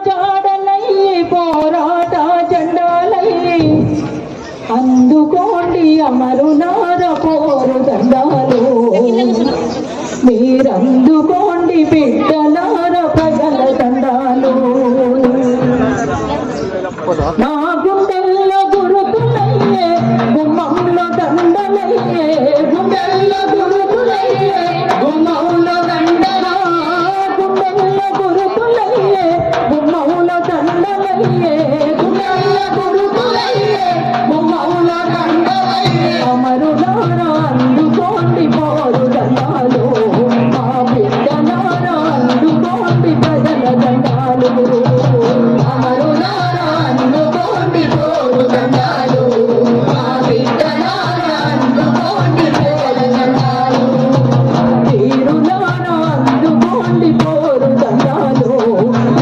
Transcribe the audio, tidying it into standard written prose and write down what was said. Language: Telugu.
జాడలయ్యి పోరాట జెండాలయ్యి అందుకోండి అమరునార పోరు దండాలు మీరందుకోండి బిడ్డలార ప్రజల దండాలు నా గుండెల్లో గురుతులయ్యే గుమ్మంలో దండలయ్యే గుండెల్లో గురుతులయ్యే గుమ్మంలో దండలా గుండెల్లో గురుతులయ్యే గుమ్మవులో దండలయ్యే గుండెల్లో గురుతులయ్యే గుమ్మవులో దండలయ్యే అమరులారా అందుకోండి పోరు దండాలు మా బిడ్డలారా అందుకోండి ప్రజల దండాలు